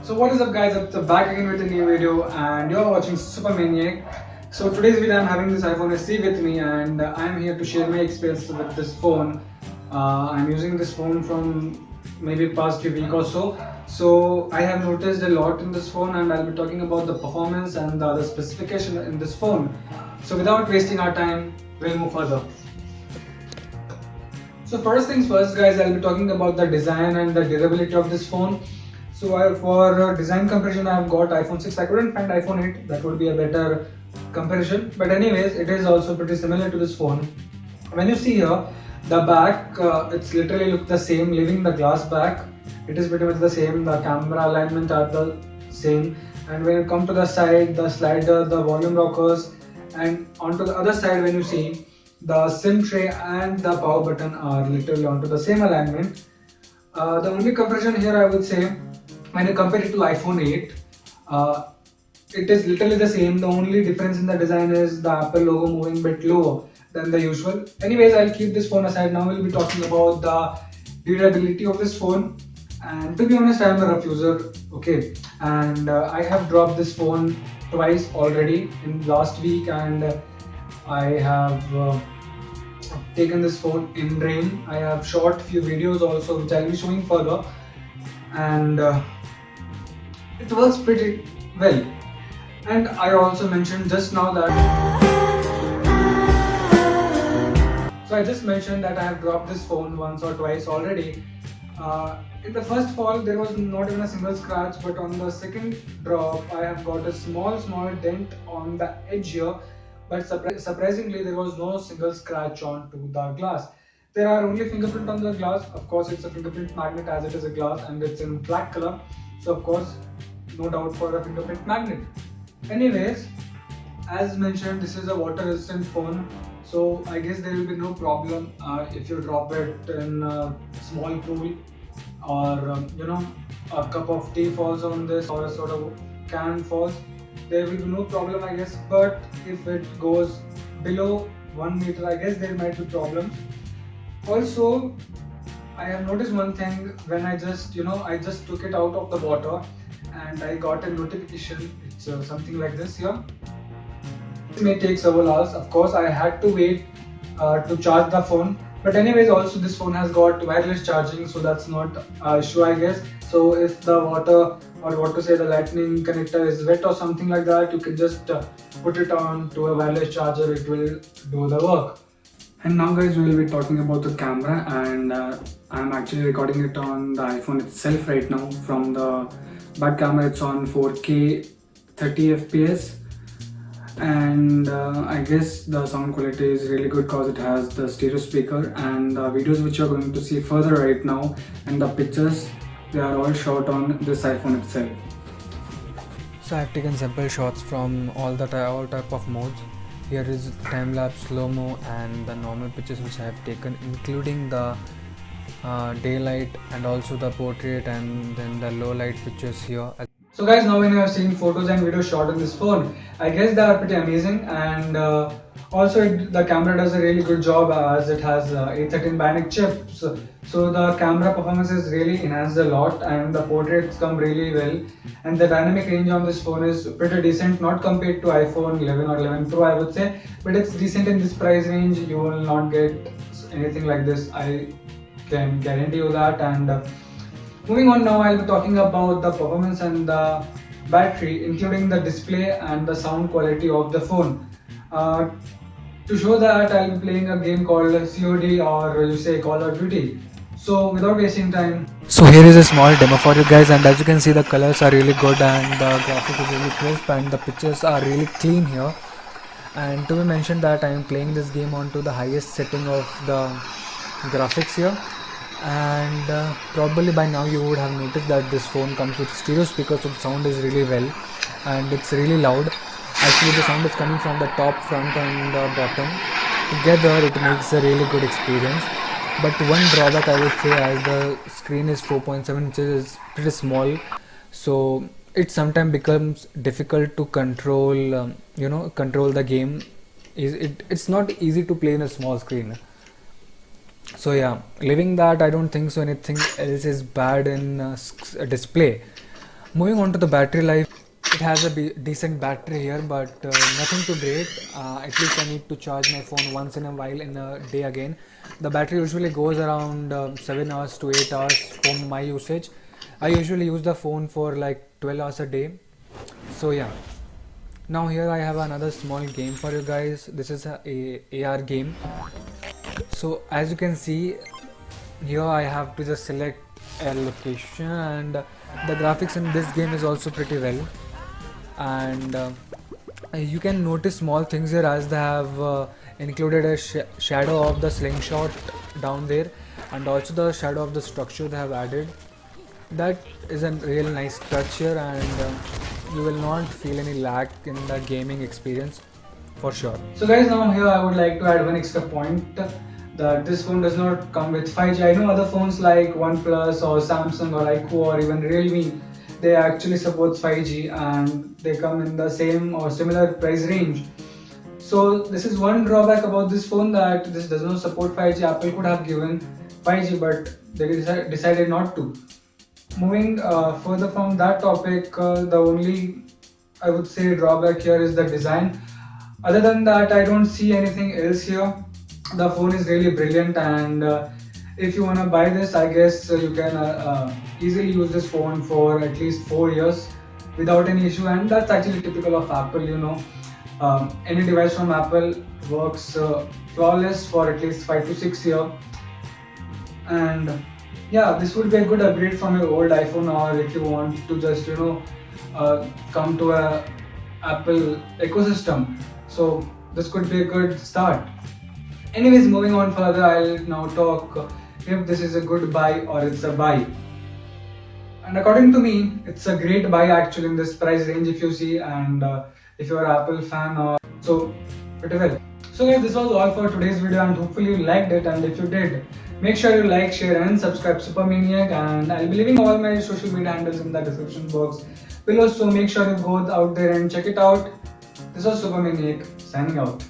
So what is up guys, it's back again with a new video and you're watching Super Maniac. So today's video I'm having this iPhone SE with me and I'm here to share my experience with this phone. I'm using this phone from maybe past few week or so. So I have noticed a lot in this phone and I'll be talking about the performance and the specification in this phone. So without wasting our time, we'll move further. So first things first guys, I'll be talking about the design and the durability of this phone. So for design comparison, I have got iPhone 6. I couldn't find iPhone 8. That would be a better comparison. But anyways, it is also pretty similar to this phone. When you see here, the back, it's literally look the same. Leaving the glass back, it is pretty much the same. The camera alignment are the same. And when you come to the side, the slider, the volume rockers, and onto the other side, when you see the SIM tray and the power button are literally onto the same alignment. The only comparison here I would say, when you compare it to iPhone 8, it is literally the same. The only difference in the design is the Apple logo moving a bit lower than the usual. Anyways, I'll keep this phone aside. Now we'll be talking about the durability of this phone. And to be honest, I'm a rough user, okay, and I have dropped this phone twice already in last week, and I have taken this phone in rain. I have shot few videos also which I'll be showing further, and it works pretty well. And I also mentioned just now that I just mentioned that I have dropped this phone once or twice already. In the first fall there was not even a single scratch, but on the second drop I have got a small dent on the edge here, but surprisingly there was no single scratch onto the glass. There are only fingerprint on the glass. Of course it's a fingerprint magnet as it is a glass and it's in black color, so of course no doubt for a fingerprint magnet. Anyways, as mentioned, this is a water resistant phone, so I guess there will be no problem if you drop it in a small pool, or a cup of tea falls on this, or a sort of can falls, there will be no problem I guess. But if it goes below 1 meter, I guess there might be problems. Also, I have noticed one thing. When I just took it out of the water and I got a notification. It's something like this here. It may take several hours. Of course, I had to wait to charge the phone. But anyways, also this phone has got wireless charging, so that's not an issue I guess. So if the water, or what to say, the lightning connector is wet or something like that, you can just put it on to a wireless charger. It will do the work. And now guys, we will be talking about the camera, and I'm actually recording it on the iPhone itself right now. From the back camera it's on 4K 30 FPS, and I guess the sound quality is really good because it has the stereo speaker, and the videos which you're going to see further right now and the pictures, they are all shot on this iPhone itself. So I've taken sample shots from all type of modes. Here is time-lapse, slow-mo and the normal pictures which I have taken, including the daylight and also the portrait and then the low light pictures here. So guys, now when you have seen photos and videos shot on this phone, I guess they are pretty amazing, and also the camera does a really good job as it has A13 Bionic chip. So the camera performance is really enhanced a lot, and the portraits come really well, and the dynamic range on this phone is pretty decent, not compared to iPhone 11 or 11 Pro I would say, but it's decent in this price range. You will not get anything like this, I can guarantee you that. And moving on, now I'll be talking about the performance and the battery, including the display and the sound quality of the phone. To show that, I'll be playing a game called COD, or you say Call of Duty. So without wasting time, So here is a small demo for you guys, and as you can see the colors are really good and the graphic is really crisp and the pictures are really clean here. And to be mentioned that I am playing this game onto the highest setting of the graphics here, and probably by now you would have noticed that this phone comes with stereo speakers, so the sound is really well and it's really loud. Actually the sound is coming from the top, front and the bottom. Together it makes a really good experience. But one drawback I would say, as the screen is 4.7 inches, is pretty small, so it sometimes becomes difficult to control control the game. It's not easy to play in a small screen. So leaving that, I don't think so anything else is bad in display. Moving on to the battery life, it has a decent battery here, but nothing too great. At least I need to charge my phone once in a while in a day again. The battery usually goes around 7 hours to 8 hours for my usage. I usually use the phone for like 12 hours a day. So yeah. Now here I have another small game for you guys. This is a AR game. So as you can see here, I have to just select a location, and the graphics in this game is also pretty well. And you can notice small things here, as they have included a shadow of the slingshot down there, and also the shadow of the structure they have added. That is a real nice touch here, and you will not feel any lag in the gaming experience for sure. So guys, now here I would like to add one extra point that this phone does not come with 5G. I know other phones like OnePlus or Samsung or iQOO or even Realme, they actually support 5G and they come in the same or similar price range. So this is one drawback about this phone, that this does not support 5G. Apple could have given 5G, but they decided not to. Moving further from that topic, the only, I would say, drawback here is the design. Other than that, I don't see anything else here. The phone is really brilliant, and if you want to buy this, I guess you can easily use this phone for at least 4 years without any issue, and that's actually typical of Apple. Any device from Apple works flawless for at least 5 to 6 years. And yeah, this would be a good upgrade from your old iPhone, or if you want to just come to a Apple ecosystem. So this could be a good start. Anyways, moving on further, I'll now talk if this is a good buy or it's a buy. And according to me, it's a great buy actually in this price range, if you see, and if you're an Apple fan, or so pretty well. So guys, this was all for today's video, and hopefully you liked it. And if you did, make sure you like, share, and subscribe Supermaniac. And I'll be leaving all my social media handles in the description box below. So make sure you go out there and check it out. This was Supermaniac signing out.